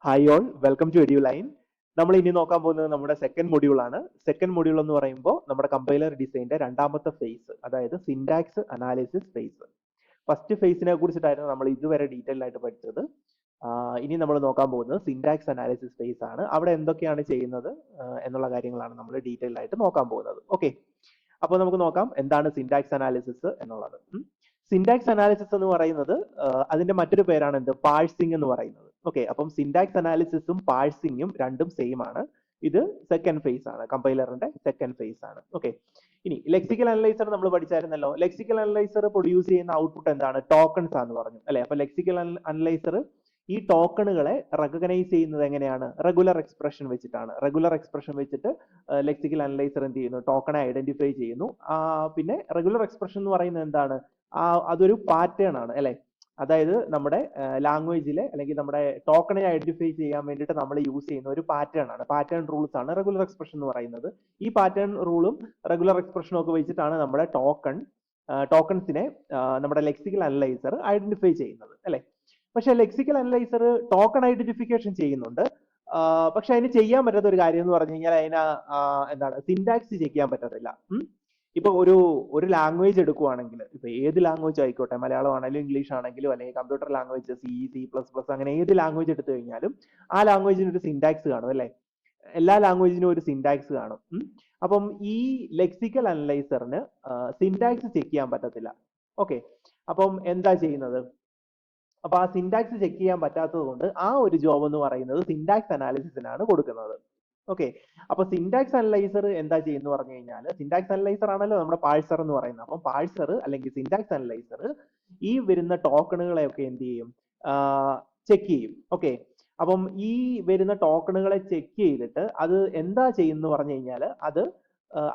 Hi all, welcome to Eduline. നമ്മൾ ഇനി നോക്കാൻ പോകുന്നത് നമ്മുടെ സെക്കൻഡ് മൊഡ്യൂൾ ആണ്. സെക്കൻഡ് മൊഡ്യൂൾ എന്ന് പറയുമ്പോൾ നമ്മുടെ കമ്പൈലർ ഡിസൈനിന്റെ രണ്ടാമത്തെ ഫേസ്, അതായത് സിന്റാക്സ് അനാലിസിസ് ഫേസ്. ഫസ്റ്റ് ഫേസിനെ കുറിച്ചിട്ടായിരുന്നു നമ്മൾ ഇതുവരെ ഡീറ്റെയിൽ ആയിട്ട് പഠിച്ചത്. ഇനി നമ്മൾ നോക്കാൻ പോകുന്നത് സിന്റാക്സ് അനാലിസിസ് ഫേസ് ആണ്. അവിടെ എന്തൊക്കെയാണ് ചെയ്യുന്നത് എന്നുള്ള കാര്യങ്ങളാണ് നമ്മൾ ഡീറ്റെയിൽ ആയിട്ട് നോക്കാൻ പോകുന്നത്. ഓക്കെ, അപ്പോൾ നമുക്ക് നോക്കാം എന്താണ് സിന്റാക്സ് അനാലിസിസ് എന്നുള്ളത്. സിന്റാക്സ് അനാലിസിസ് എന്ന് പറയുന്നത് അതിന്റെ മറ്റൊരു പേരാണ് എന്ത്, പാഴ്സിംഗ് എന്ന് പറയുന്നത്. ഓക്കെ, അപ്പം സിന്റാക്സ് അനാലിസിസും പാഴ്സിംഗും രണ്ടും സെയിം ആണ്. ഇത് സെക്കൻഡ് ഫേസ് ആണ്, കമ്പൈലറിന്റെ സെക്കൻഡ് ഫേസ് ആണ്. ഓക്കെ, ഇനി ലെക്സിക്കൽ അനലൈസർ നമ്മൾ പഠിച്ചായിരുന്നല്ലോ. ലെക്സിക്കൽ അനലൈസർ പ്രൊഡ്യൂസ് ചെയ്യുന്ന ഔട്ട്പുട്ട് എന്താണ്, ടോക്കൺസ് ആണെന്ന് പറഞ്ഞു അല്ലെ. അപ്പൊ ലെക്സിക്കൽ അനലൈസർ ഈ ടോക്കണുകളെ റെക്കഗ്നൈസ് ചെയ്യുന്നത് എങ്ങനെയാണ്, റെഗുലർ എക്സ്പ്രഷൻ വെച്ചിട്ടാണ്. റെഗുലർ എക്സ്പ്രഷൻ വെച്ചിട്ട് ലെക്സിക്കൽ അനലൈസർ എന്ത് ചെയ്യുന്നു, ടോക്കണെ ഐഡന്റിഫൈ ചെയ്യുന്നു. പിന്നെ റെഗുലർ എക്സ്പ്രഷൻ എന്ന് പറയുന്നത് എന്താണ്, അതൊരു പാറ്റേൺ ആണ് അല്ലെ. അതായത് നമ്മുടെ ലാംഗ്വേജിലെ അല്ലെങ്കിൽ നമ്മുടെ ടോക്കണെ ഐഡന്റിഫൈ ചെയ്യാൻ വേണ്ടിയിട്ട് നമ്മൾ യൂസ് ചെയ്യുന്ന ഒരു പാറ്റേൺ ആണ്, പാറ്റേൺ റൂൾസ് ആണ് റെഗുലർ എക്സ്പ്രഷൻ എന്ന് പറയുന്നത്. ഈ പാറ്റേൺ റൂളും റെഗുലർ എക്സ്പ്രഷനും ഒക്കെ വെച്ചിട്ടാണ് നമ്മുടെ ടോക്കൺസിനെ നമ്മുടെ ലെക്സിക്കൽ അനലൈസർ ഐഡന്റിഫൈ ചെയ്യുന്നത് അല്ലെ. പക്ഷെ ലെക്സിക്കൽ അനലൈസർ ടോക്കൺ ഐഡന്റിഫിക്കേഷൻ ചെയ്യുന്നുണ്ട്. പക്ഷെ അതിന് ചെയ്യാൻ പറ്റാത്ത ഒരു കാര്യം എന്ന് പറഞ്ഞു കഴിഞ്ഞാൽ അതിന് എന്താണ്, സിന്റാക്സ് ചെക്ക് ചെയ്യാൻ പറ്റത്തില്ല. ഇപ്പൊ ഒരു ഒരു ലാംഗ്വേജ് എടുക്കുവാണെങ്കിൽ, ഇപ്പൊ ഏത് ലാംഗ്വേജ് ആയിക്കോട്ടെ, മലയാളം ആണെങ്കിലും ഇംഗ്ലീഷ് ആണെങ്കിലും അല്ലെങ്കിൽ കമ്പ്യൂട്ടർ ലാംഗ്വേജ് C++, അങ്ങനെ ഏത് ലാംഗ്വേജ് എടുത്തു കഴിഞ്ഞാലും ആ ലാംഗ്വേജിന് ഒരു സിന്റാക്സ് കാണും അല്ലെ. എല്ലാ ലാംഗ്വേജിനും ഒരു സിന്റാക്സ് കാണും. അപ്പം ഈ ലെക്സിക്കൽ അനലൈസറിന് സിന്റാക്സ് ചെക്ക് ചെയ്യാൻ പറ്റത്തില്ല. ഓക്കെ, അപ്പം എന്താ ചെയ്യുന്നത്, അപ്പൊ ആ സിന്റാക്സ് ചെക്ക് ചെയ്യാൻ പറ്റാത്തത് കൊണ്ട് ആ ഒരു ജോബ് എന്ന് പറയുന്നത് സിന്റാക്സ് അനാലിസിസിനാണ് കൊടുക്കുന്നത്. ഓക്കെ, അപ്പൊ സിന്റാക്സ് അനലൈസർ എന്താ ചെയ്യുന്നു പറഞ്ഞു കഴിഞ്ഞാൽ, സിന്റാക്സ് അനലൈസർ ആണല്ലോ നമ്മുടെ പാഴ്സർ എന്ന് പറയുന്നത്. അപ്പം പാഴ്സർ അല്ലെങ്കിൽ സിന്റാക്സ് അനലൈസർ ഈ വരുന്ന ടോക്കണുകളെയൊക്കെ എന്ത് ചെയ്യും, ചെക്ക് ചെയ്യും. ഓക്കെ, അപ്പം ഈ വരുന്ന ടോക്കണുകളെ ചെക്ക് ചെയ്തിട്ട് അത് എന്താ ചെയ്യുന്നു പറഞ്ഞു കഴിഞ്ഞാൽ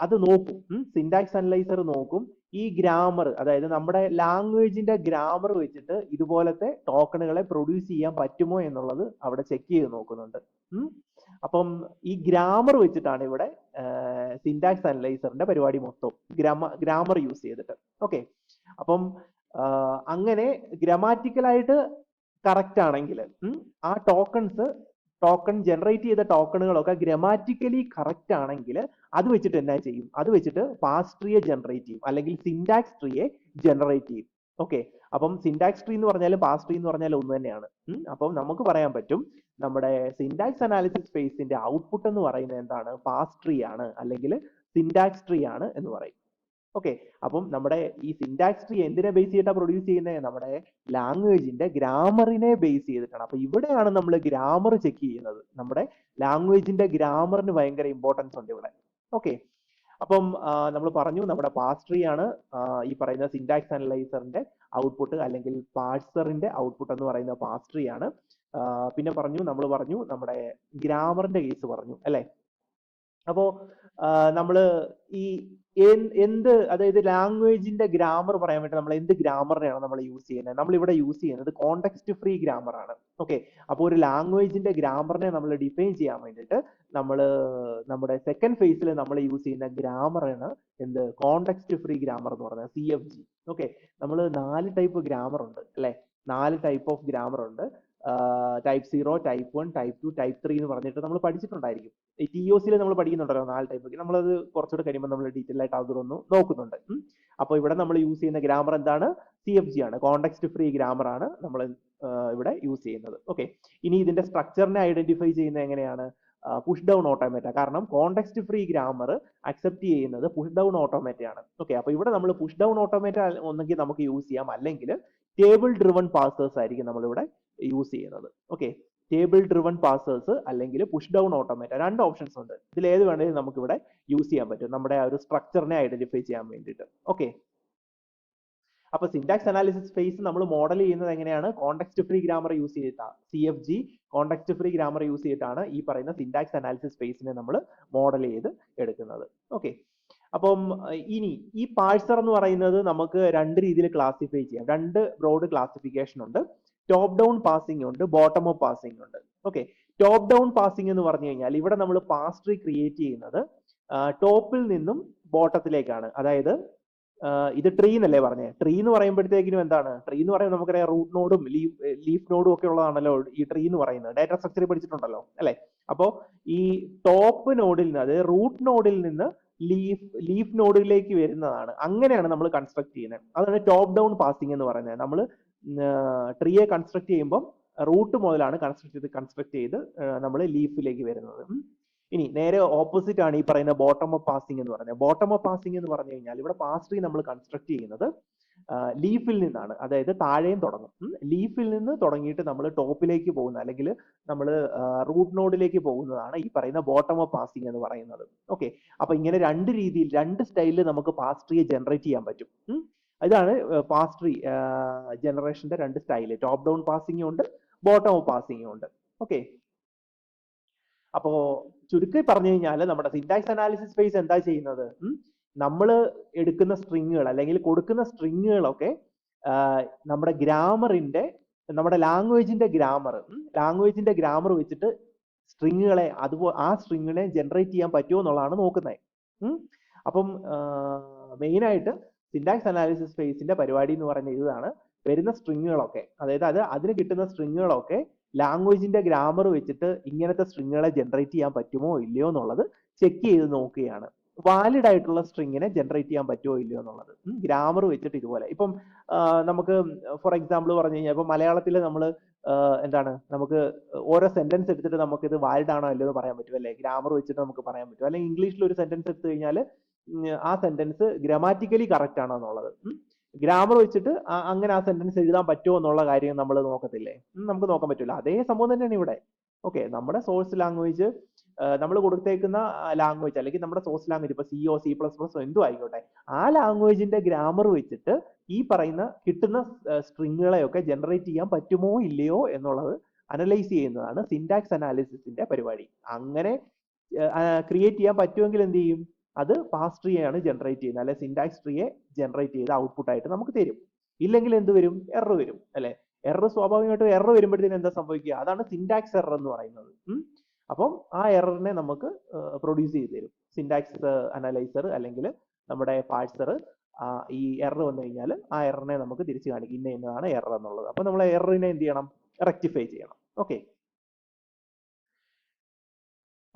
അത് നോക്കും. സിന്റാക്സ് അനലൈസർ നോക്കും ഈ ഗ്രാമർ, അതായത് നമ്മുടെ ലാംഗ്വേജിന്റെ ഗ്രാമർ വെച്ചിട്ട് ഇതുപോലത്തെ ടോക്കണുകളെ പ്രൊഡ്യൂസ് ചെയ്യാൻ പറ്റുമോ എന്നുള്ളത് അവിടെ ചെക്ക് ചെയ്ത് നോക്കുന്നുണ്ട്. അപ്പം ഈ ഗ്രാമർ വെച്ചിട്ടാണ് ഇവിടെ സിന്റാക്സ് അനലൈസറിന്റെ പരിപാടി മൊത്തം, ഗ്രാമർ യൂസ് ചെയ്തിട്ട്. ഓക്കെ, അപ്പം അങ്ങനെ ഗ്രമാറ്റിക്കലായിട്ട് കറക്റ്റ് ആണെങ്കിൽ ആ ടോക്കൺ ജനറേറ്റ് ചെയ്ത ടോക്കണുകളൊക്കെ ഗ്രമാറ്റിക്കലി കറക്റ്റ് ആണെങ്കിൽ അത് വെച്ചിട്ട് എന്നാ ചെയ്യും, അത് വെച്ചിട്ട് പാസ് ട്രീയെ ജനറേറ്റ് ചെയ്യും അല്ലെങ്കിൽ സിന്റാക്സ് ട്രീയെ ജനറേറ്റ് ചെയ്യും. ഓക്കെ, അപ്പം സിന്റാക്സ് ട്രീ എന്ന് പറഞ്ഞാലും പാസ് ട്രീ എന്ന് പറഞ്ഞാലും ഒന്ന് തന്നെയാണ്. അപ്പം നമുക്ക് പറയാൻ പറ്റും നമ്മുടെ സിന്റാക്സ് അനാലിസിസ് ഫേസിന്റെ ഔട്ട്പുട്ട് എന്ന് പറയുന്നത് എന്താണ്, പാസ് ട്രീ ആണ് അല്ലെങ്കിൽ സിന്റാക്സ് ട്രീ ആണ് എന്ന് പറയും. ഓക്കെ, അപ്പം നമ്മുടെ ഈ സിന്റാക്സ് ട്രീ എന്തിനെ ബേസ് ചെയ്തിട്ടാണ് പ്രൊഡ്യൂസ് ചെയ്യുന്നത്, നമ്മുടെ ലാംഗ്വേജിന്റെ ഗ്രാമറിനെ ബേസ് ചെയ്തിട്ടാണ്. അപ്പൊ ഇവിടെയാണ് നമ്മൾ ഗ്രാമർ ചെക്ക് ചെയ്യുന്നത്. നമ്മുടെ ലാംഗ്വേജിന്റെ ഗ്രാമറിന് ഭയങ്കര ഇമ്പോർട്ടൻസ് ഉണ്ട് ഇവിടെ. ഓക്കെ, അപ്പം നമ്മൾ പറഞ്ഞു നമ്മുടെ പാസ് ട്രീ ആണ് ഈ പറയുന്ന സിന്റാക്സ് അനലൈസറിന്റെ ഔട്ട്പുട്ട് അല്ലെങ്കിൽ പാഴ്സറിന്റെ ഔട്ട്പുട്ട് എന്ന് പറയുന്ന പാസ് ട്രീ ആണ്. പിന്നെ നമ്മൾ പറഞ്ഞു നമ്മുടെ ഗ്രാമറിന്റെ കേസ് പറഞ്ഞു അല്ലെ. അപ്പോ നമ്മള് ഈ അതായത് ലാംഗ്വേജിന്റെ ഗ്രാമർ പറയാൻ വേണ്ടി നമ്മൾ എന്ത് ഗ്രാമറിനെയാണ് നമ്മൾ യൂസ് ചെയ്യുന്നത്, നമ്മൾ ഇവിടെ യൂസ് ചെയ്യുന്നത് കോണ്ടെക്സ്റ്റ് ഫ്രീ ഗ്രാമർ ആണ്. ഓക്കെ, അപ്പോൾ ഒരു ലാംഗ്വേജിന്റെ ഗ്രാമറിനെ നമ്മൾ ഡിഫൈൻ ചെയ്യാൻ വേണ്ടിയിട്ട് നമ്മൾ നമ്മുടെ സെക്കൻഡ് ഫേസിൽ നമ്മൾ യൂസ് ചെയ്യുന്ന ഗ്രാമറാണ് എന്ത്, കോണ്ടെക്സ്റ്റ് ഫ്രീ ഗ്രാമർ എന്ന് പറയുന്നത്, CFG. ഓക്കെ, നമ്മൾ 4 ടൈപ്പ് ഗ്രാമർ ഉണ്ട് അല്ലെ, 4 ടൈപ്പ് ഓഫ് ഗ്രാമർ ഉണ്ട്. ടൈപ്പ് 0, ടൈപ്പ് 1, ടൈപ്പ് 2, ടൈപ്പ് 3 എന്ന് പറഞ്ഞിട്ട് നമ്മൾ പഠിച്ചിട്ടുണ്ടായിരിക്കും. ഈ TOC നമ്മൾ പഠിക്കുന്നുണ്ടല്ലോ 4 ടൈപ്പ്. നമ്മളത് കുറച്ചുകൂടെ കഴിയുമ്പോൾ നമ്മൾ ഡീറ്റെയിൽ ആയിട്ട് അതൊന്ന് നോക്കുന്നുണ്ട്. അപ്പോൾ ഇവിടെ നമ്മൾ യൂസ് ചെയ്യുന്ന ഗ്രാമർ എന്താണ്, CFG ആണ്, കോണ്ടെക്സ്റ്റ് ഫ്രീ ഗ്രാമർ ആണ് നമ്മൾ ഇവിടെ യൂസ് ചെയ്യുന്നത്. ഓക്കെ, ഇനി ഇതിന്റെ സ്ട്രക്ചറിനെ ഐഡന്റിഫൈ ചെയ്യുന്നത് എങ്ങനെയാണ്, പുഷ് ഡൗൺ ഓട്ടോമേറ്റ. കാരണം കോണ്ടെക്സ്റ്റ് ഫ്രീ ഗ്രാമർ അക്സെപ്റ്റ് ചെയ്യുന്നത് പുഷ് ഡൗൺ ഓട്ടോമേറ്റ ആണ്. ഓക്കെ, അപ്പൊ ഇവിടെ നമ്മൾ പുഷ് ഡൗൺ ഓട്ടോമേറ്റ ഒന്നെങ്കിൽ നമുക്ക് യൂസ് ചെയ്യാം, അല്ലെങ്കിൽ ടേബിൾ ഡ്രിവൺ പാസേഴ്സ് ആയിരിക്കും നമ്മളിവിടെ യൂസ് ചെയ്യുന്നത്. ഓക്കെ, ടേബിൾ ഡ്രിവൺ പാസേഴ്സ് അല്ലെങ്കിൽ പുഷ് ഡൗൺ ഓട്ടോമേറ്റ, 2 ഓപ്ഷൻസ് ഉണ്ട്. ഇതിൽ ഏത് വേണമെങ്കിലും നമുക്ക് ഇവിടെ യൂസ് ചെയ്യാൻ പറ്റും നമ്മുടെ ആ ഒരു സ്ട്രക്ചറിനെ ഐഡന്റിഫൈ ചെയ്യാൻ വേണ്ടിയിട്ട്. ഓക്കെ, അപ്പൊ സിന്റാക്സ് അനാലിസിസ് ഫേസ് നമ്മൾ മോഡൽ ചെയ്യുന്നത് എങ്ങനെയാണ്, കോണ്ടെക്സ്റ്റ് ഫ്രീ ഗ്രാമർ യൂസ് ചെയ്തിട്ടാണ്, CFG context free grammar use ചെയ്തിട്ടാണ് ഈ പറയുന്ന സിന്റാക്സ് അനാലിസിസ് ഫേസിനെ നമ്മൾ മോഡൽ ചെയ്ത് എടുക്കുന്നത്. ഓക്കെ, അപ്പം ഇനി ഈ പാഴ്സർ എന്ന് പറയുന്നത് നമുക്ക് 2 രീതിയിൽ ക്ലാസിഫൈ ചെയ്യാം. 2 ബ്രോഡ് ക്ലാസിഫിക്കേഷൻ ഉണ്ട്. ടോപ്പ് ഡൗൺ പാസിംഗ് ഉണ്ട്, ബോട്ടം അപ്പ് പാസിംഗ് ഉണ്ട്. ഓക്കെ, ടോപ്പ് ഡൗൺ പാസിംഗ് എന്ന് പറഞ്ഞു കഴിഞ്ഞാൽ ഇവിടെ നമ്മൾ പാസ് ട്രീ ക്രിയേറ്റ് ചെയ്യുന്നത് ടോപ്പിൽ നിന്നും ബോട്ടത്തിലേക്കാണ്. അതായത് ഇത് ട്രീ എന്നല്ലേ പറഞ്ഞേ? ട്രീ എന്ന് പറയുമ്പോഴത്തേക്കിനും എന്താണ്? ട്രീ എന്ന് പറയുമ്പോൾ നമുക്കറിയാം റൂട്ട് നോഡും ലീഫ് നോഡും ഒക്കെ ഉള്ളതാണല്ലോ ഈ ട്രീ എന്ന് പറയുന്നത്. ഡാറ്റ സ്ട്രക്ചർ പഠിച്ചിട്ടുണ്ടല്ലോ അല്ലെ? അപ്പോ ഈ ടോപ്പ് നോഡിൽ നിന്ന്, അതായത് റൂട്ട് നോഡിൽ നിന്ന് ലീഫ് നോഡിലേക്ക് വരുന്നതാണ്. അങ്ങനെയാണ് നമ്മൾ കൺസ്ട്രക്ട് ചെയ്യുന്നത്. അതാണ് ടോപ്പ് ഡൗൺ പാസിംഗ് എന്ന് പറയുന്നത്. നമ്മൾ ട്രീയെ കൺസ്ട്രക്ട് ചെയ്യുമ്പോൾ റൂട്ട് മുതലാണ് കൺസ്ട്രക്ട് ചെയ്ത് നമ്മൾ ലീഫിലേക്ക് വരുന്നത്. ഇനി നേരെ ഓപ്പോസിറ്റ് ആണ് ഈ പറയുന്ന ബോട്ടം അപ്പ് പാസിംഗ് എന്ന് പറയുന്നത്. ബോട്ടം അപ്പ് പാസിംഗ് എന്ന് പറഞ്ഞു കഴിഞ്ഞാൽ ഇവിടെ പാസ് ട്രീ നമ്മൾ കൺസ്ട്രക്ട് ചെയ്യുന്നത് ലീഫിൽ നിന്നാണ്. അതായത് താഴെയും തുടങ്ങും. ലീഫിൽ നിന്ന് തുടങ്ങിയിട്ട് നമ്മൾ ടോപ്പിലേക്ക് പോകുന്ന, അല്ലെങ്കിൽ നമ്മൾ റൂട്ട് നോഡിലേക്ക് പോകുന്നതാണ് ഈ പറയുന്ന ബോട്ടം അപ്പ് പാസിംഗ് എന്ന് പറയുന്നത്. ഓക്കെ, അപ്പൊ ഇങ്ങനെ രണ്ട് രീതിയിൽ, രണ്ട് സ്റ്റൈലിൽ നമുക്ക് പാസ് ട്രീയെ ജനറേറ്റ് ചെയ്യാൻ പറ്റും. ഇതാണ് പാസ് ട്രീ ജനറേഷന്റെ രണ്ട് സ്റ്റൈല്. ടോപ്പ് ഡൗൺ പാസിംഗും ഉണ്ട്, ബോട്ടം അപ്പ് പാസിംഗും ഉണ്ട്. ഓക്കെ, അപ്പോ ചുരുക്കി പറഞ്ഞു കഴിഞ്ഞാൽ നമ്മുടെ സിന്റാക്സ് അനാലിസിസ് ഫേസ് എന്താ ചെയ്യുന്നത്? നമ്മൾ എടുക്കുന്ന സ്ട്രിങ്ങുകൾ അല്ലെങ്കിൽ കൊടുക്കുന്ന സ്ട്രിങ്ങുകളൊക്കെ നമ്മുടെ ഗ്രാമറിന്റെ, നമ്മുടെ ലാംഗ്വേജിന്റെ ഗ്രാമർ വെച്ചിട്ട് സ്ട്രിങ്ങുകളെ ആ സ്ട്രിങ്ങിനെ ജനറേറ്റ് ചെയ്യാൻ പറ്റുമോ എന്നുള്ളതാണ് നോക്കുന്നത്. അപ്പം മെയിൻ ആയിട്ട് സിന്റാക്സ് അനാലിസിസ് ഫേസിന്റെ പരിപാടി എന്ന് പറയുന്നത് ഇതാണ്. വരുന്ന സ്ട്രിങ്ങുകളൊക്കെ, അതായത് അതിന് കിട്ടുന്ന സ്ട്രിങ്ങുകളൊക്കെ ലാംഗ്വേജിന്റെ ഗ്രാമർ വെച്ചിട്ട് ഇങ്ങനത്തെ സ്ട്രിങ്ങുകളെ ജനറേറ്റ് ചെയ്യാൻ പറ്റുമോ ഇല്ലയോ എന്നുള്ളത് ചെക്ക് ചെയ്ത് നോക്കുകയാണ്. വാലിഡ് ആയിട്ടുള്ള സ്ട്രിങ്ങിനെ ജനറേറ്റ് ചെയ്യാൻ പറ്റുമോ ഇല്ലയോ എന്നുള്ളത് ഗ്രാമർ വെച്ചിട്ട് ഇതുപോലെ. ഇപ്പം നമുക്ക് ഫോർ എക്സാമ്പിൾ പറഞ്ഞു കഴിഞ്ഞാൽ ഇപ്പൊ മലയാളത്തിൽ നമ്മൾ എന്താണ്, നമുക്ക് ഓരോ സെന്റൻസ് എടുത്തിട്ട് നമുക്ക് ഇത് വാലിഡ് ആണോ അല്ലയോ എന്ന് പറയാൻ പറ്റും അല്ലെ? ഗ്രാമർ വെച്ചിട്ട് നമുക്ക് പറയാൻ പറ്റും. അല്ലെങ്കിൽ ഇംഗ്ലീഷിൽ ഒരു സെന്റൻസ് എടുത്തു കഴിഞ്ഞാൽ ആ സെന്റൻസ് ഗ്രാമാറ്റിക്കലി കറക്റ്റ് ആണോ എന്നുള്ളത് ഗ്രാമർ വെച്ചിട്ട് അങ്ങനെ ആ സെന്റൻസ് എഴുതാൻ പറ്റുമോ എന്നുള്ള കാര്യം നമ്മൾ നോക്കത്തില്ലേ? നമുക്ക് നോക്കാൻ പറ്റില്ല. അതേ സംഭവം തന്നെയാണ് ഇവിടെ. ഓക്കെ, നമ്മുടെ സോഴ്സ് ലാംഗ്വേജ്, നമ്മൾ കൊടുത്തേക്കുന്ന ലാംഗ്വേജ് അല്ലെങ്കിൽ നമ്മുടെ സോഴ്സ് ലാംഗ്വേജ് ഇപ്പൊ സിഒ, C++, എന്തും ആയിക്കോട്ടെ, ആ ലാംഗ്വേജിന്റെ ഗ്രാമർ വെച്ചിട്ട് ഈ പറയുന്ന കിട്ടുന്ന സ്ട്രിങ്ങുകളെയൊക്കെ ജനറേറ്റ് ചെയ്യാൻ പറ്റുമോ ഇല്ലയോ എന്നുള്ളത് അനലൈസ് ചെയ്യുന്നതാണ് സിന്റാക്സ് അനാലിസിസിന്റെ പരിപാടി. അങ്ങനെ ക്രിയേറ്റ് ചെയ്യാൻ പറ്റുമെങ്കിൽ എന്ത് ചെയ്യും? അത് പാസ് ട്രീയാണ് ജനറേറ്റ് ചെയ്യുന്നത്, അല്ലെ സിന്റാക്സ് ട്രീയെ ജനറേറ്റ് ചെയ്ത് ഔട്ട്പുട്ട് ആയിട്ട് നമുക്ക് തരും. ഇല്ലെങ്കിൽ എന്ത് വരും? എറർ വരും അല്ലെ? എറർ സ്വാഭാവികമായിട്ടും എറർ വരുമ്പോഴത്തേക്കും എന്താ സംഭവിക്കുക? അതാണ് സിന്റാക്സ് എറർ എന്ന് പറയുന്നത്. അപ്പം ആ എററിനെ നമുക്ക് പ്രൊഡ്യൂസ് ചെയ്ത് തരും സിന്റാക്സ് അനലൈസർ അല്ലെങ്കിൽ നമ്മുടെ പാഴ്സർ. ഈ എറർ വന്നു കഴിഞ്ഞാൽ ആ എററിനെ നമുക്ക് തിരിച്ചു കാണിക്കും, ഇന്നതാണ് എറർ എന്നുള്ളത്. അപ്പൊ നമ്മൾ എററിനെ എന്ത് ചെയ്യണം? റെക്ടിഫൈ ചെയ്യണം. ഓക്കെ,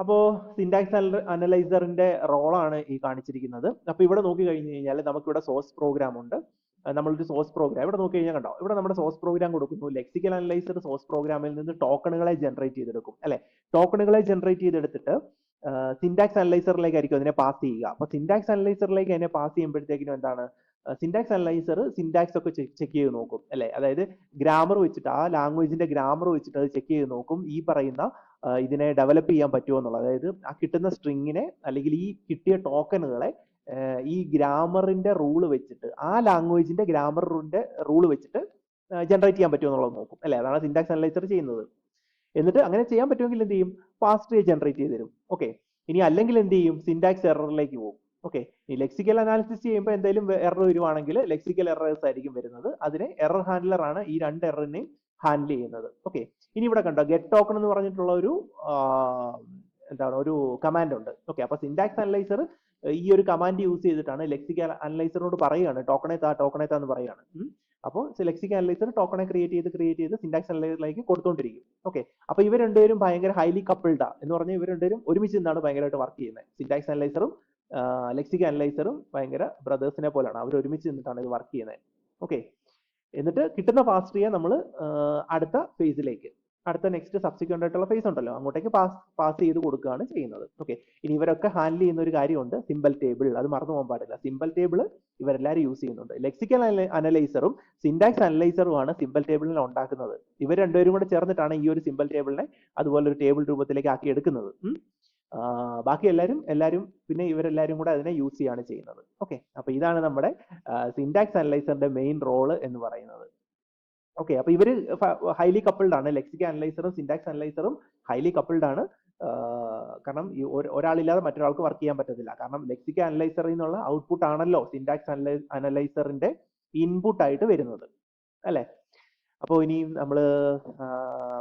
അപ്പോ സിന്റാക്സ് അനലൈസറിന്റെ റോളാണ് ഈ കാണിച്ചിരിക്കുന്നത്. അപ്പൊ ഇവിടെ നോക്കി കഴിഞ്ഞു കഴിഞ്ഞാൽ നമുക്കിവിടെ സോഴ്സ് പ്രോഗ്രാം ഉണ്ട്. നമ്മളൊരു സോഴ്സ് പ്രോഗ്രാം ഇവിടെ നോക്കി കഴിഞ്ഞാൽ കണ്ടോ, ഇവിടെ നമ്മുടെ സോഴ്സ് പ്രോഗ്രാം കൊടുക്കുന്നു. ലെക്സിക്കൽ അനലൈസർ സോഴ്സ് പ്രോഗ്രാമിൽ നിന്ന് ടോക്കണുകളെ ജനറേറ്റ് ചെയ്തെടുക്കും അല്ലെ? ടോക്കണുകളെ ജനറേറ്റ് ചെയ്തെടുത്തിട്ട് സിന്റാക്സ് അനലൈസറിലേക്കായിരിക്കും അതിനെ പാസ് ചെയ്യുക. അപ്പൊ സിന്റാക്സ് അനലൈസറിലേക്ക് അതിനെ പാസ് ചെയ്യുമ്പോഴത്തേക്കിനും എന്താണ്? സിന്റാക്സ് അനലൈസർ സിന്റാക്സ് ഒക്കെ ചെക്ക് ചെയ്ത് നോക്കും അല്ലെ? അതായത് ഗ്രാമർ വെച്ചിട്ട്, ആ ലാംഗ്വേജിന്റെ ഗ്രാമർ വെച്ചിട്ട് അത് ചെക്ക് ചെയ്ത് നോക്കും ഈ പറയുന്ന ഇതിനെ ഡെവലപ്പ് ചെയ്യാൻ പറ്റുമോ എന്നുള്ളത്. അതായത് ആ കിട്ടുന്ന സ്ട്രിങ്ങിനെ അല്ലെങ്കിൽ ഈ കിട്ടിയ ടോക്കണുകളെ ഈ ഗ്രാമറിന്റെ റൂള് വെച്ചിട്ട്, ആ ലാംഗ്വേജിന്റെ ഗ്രാമറിന്റെ റൂള് വെച്ചിട്ട് ജനറേറ്റ് ചെയ്യാൻ പറ്റുമോ എന്നുള്ളത് നോക്കും അല്ലെ? അതാണ് സിന്റാക്സ് അനലൈസർ ചെയ്യുന്നത്. എന്നിട്ട് അങ്ങനെ ചെയ്യാൻ പറ്റുമെങ്കിൽ എന്ത് ചെയ്യും? പാസ് ട്രീ ജനറേറ്റ് ചെയ്ത് തരും. ഓക്കെ, ഇനി അല്ലെങ്കിൽ എന്ത് ചെയ്യും? സിന്റാക്സ് എററിലേക്ക് പോകും. ഓക്കെ, ഈ ലെക്സിക്കൽ അനാലിസിസ് ചെയ്യുമ്പോൾ എന്തെങ്കിലും എറർ വരുവാണെങ്കിൽ ലെക്സിക്കൽ എറേഴ്സ് ആയിരിക്കും വരുന്നത്. അതിനെ എറർ ഹാൻഡ്ലർ ആണ് ഈ രണ്ട് എററിനെയും ഹാൻഡിൽ ചെയ്യുന്നത്. ഓക്കെ, ഇനി ഇവിടെ കണ്ടോ ഗെറ്റ് ടോക്കൺ എന്ന് പറഞ്ഞിട്ടുള്ള ഒരു എന്താണ്, ഒരു കമാൻഡ് ഉണ്ട്. ഓക്കെ, അപ്പൊ സിന്റാക്സ് അനലൈസർ ഈ ഒരു കമാൻഡ് യൂസ് ചെയ്തിട്ടാണ് ലെക്സിക്കൽ അനലൈസറിനോട് പറയുകയാണ് ടോക്കണേത്ത എന്ന് പറയുകയാണ്. അപ്പോൾ ലെക്സിക്കൽ അനലൈസർ ടോക്കണെ ക്രിയേറ്റ് ചെയ്ത് സിന്റാക്സ് അനലൈസറിലേക്ക് കൊടുത്തോണ്ടിരിക്കും. ഓക്കെ, അപ്പൊ ഇവർ രണ്ടുപേരും ഭയങ്കര ഹൈലി കപ്പിൾഡാ എന്ന് പറഞ്ഞാൽ ഇവർ രണ്ടുപേരും ഒരുമിച്ച് നിന്നാണ് ഭയങ്കരമായിട്ട് വർക്ക് ചെയ്യുന്നത്. സിന്റാക്സ് അനലൈസറും ലെക്സിക്കൽ അനലൈസറും ഭയങ്കര ബ്രദേഴ്സിനെ പോലെയാണ്. അവർ ഒരുമിച്ച് നിന്നിട്ടാണ് ഇത് വർക്ക് ചെയ്യുന്നത്. ഓക്കെ, എന്നിട്ട് കിട്ടുന്ന പാസ് ട്രീയെ നമ്മൾ അടുത്ത ഫേസിലേക്ക്, അടുത്ത നെക്സ്റ്റ് സബ്സിക്വന്റ് ആയിട്ടുള്ള ഫേസ് ഉണ്ടല്ലോ, അങ്ങോട്ടേക്ക് പാസ് ചെയ്ത് കൊടുക്കുകയാണ് ചെയ്യുന്നത്. ഓക്കെ, ഇനി ഇവരൊക്കെ ഹാൻഡിൽ ചെയ്യുന്ന ഒരു കാര്യമുണ്ട്, സിമ്പിൾ ടേബിൾ. അത് മറന്നു പോകാൻ പാടില്ല. സിമ്പിൾ ടേബിൾ ഇവരെല്ലാവരും യൂസ് ചെയ്യുന്നുണ്ട്. ലെക്സിക്കൽ അനലൈസറും സിന്റാക്സ് അനലൈസറുമാണ് സിമ്പിൾ ടേബിളിനെ ഉണ്ടാക്കുന്നത്. ഇവർ രണ്ടുപേരും കൂടെ ചേർന്നിട്ടാണ് ഈ ഒരു സിമ്പിൾ ടേബിളിനെ അതുപോലെ ഒരു ടേബിൾ രൂപത്തിലേക്ക് ആക്കി എടുക്കുന്നത്. ബാക്കി എല്ലാവരും പിന്നെ ഇവരെല്ലാവരും കൂടെ അതിനെ യൂസ് ചെയ്യാണ് ചെയ്യുന്നത്. ഓക്കെ, അപ്പൊ ഇതാണ് നമ്മുടെ സിന്റാക്സ് അനലൈസറിന്റെ മെയിൻ റോള് എന്ന് പറയുന്നത്. ഓക്കെ, അപ്പൊ ഇവര് ഹൈലി കപ്പിൾഡ് ആണ്. ലെക്സിക്കൽ അനലൈസറും സിന്റാക്സ് അനലൈസറും ഹൈലി കപ്പിൾഡ് ആണ്. കാരണം ഒരാളില്ലാതെ മറ്റൊരാൾക്ക് വർക്ക് ചെയ്യാൻ പറ്റത്തില്ല. കാരണം ലെക്സിക്കൽ അനലൈസറിൽ നിന്നുള്ള ഔട്ട്പുട്ട് ആണല്ലോ സിന്റാക്സ് അനലൈസറിന്റെ ഇൻപുട്ട് ആയിട്ട് വരുന്നത് അല്ലെ? അപ്പോൾ ഇനി നമ്മൾ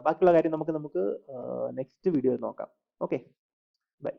ബാക്കിയുള്ള കാര്യം നമുക്ക് നെക്സ്റ്റ് വീഡിയോയിൽ നോക്കാം. Okay, by.